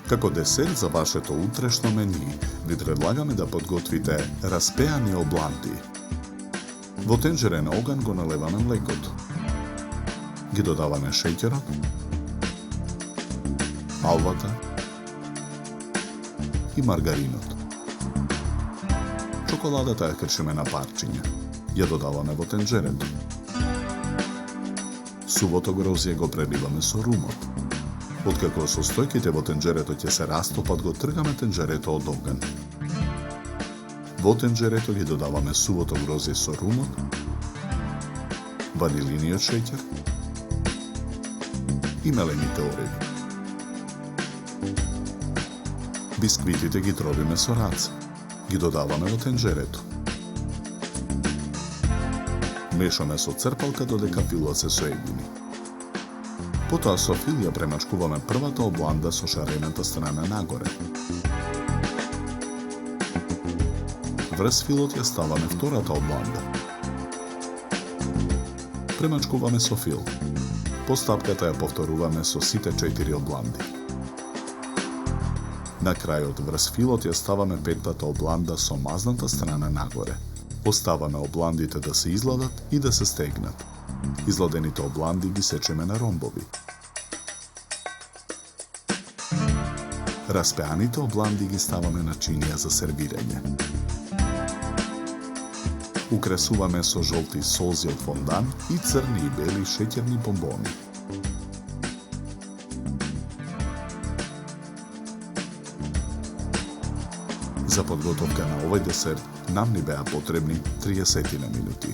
Како десерт за вашето утрешно мени, ви предлагаме да подготвите распеани обланди. Во тенџерен оган го налеваме млекото. Ги додаваме шеќерот, алвата и маргаринот. Чоколадата ја кршиме на парчиња. Ја додаваме во тенџерето. Сувото грозје го преливаме со румот. Откако состојките во тенџерето ќе се растопат, го тргаме тенџерето од оган. Во тенџерето ги додаваме сувото грозје со румот, ванилиниот шеќер и мелените ореви. Бисквитите ги дробиме со раце. Ги додаваме во тенџерето. Мешаме со црпалка додека филот се соедини. Потоа со фил ја премачкуваме првата обланда со шарената страна нагоре. Врз филот ја ставаме втората обланда. Премачкуваме со фил. Постапката ја повторуваме со сите 4 обланди. На крајот врз филот ја ставаме петтата обланда со мазната страна нагоре. Оставаме обландите да се изладат и да се стегнат. Изладените обланди ги сечеме на ромбови. Распеаните обланди ги ставаме на чинија за сервирање. Украсуваме со жолти солзи од фондан и црни и бели шеќерни бомбони. За подготовка на овој десерт нам ни беа потребни 30 минути.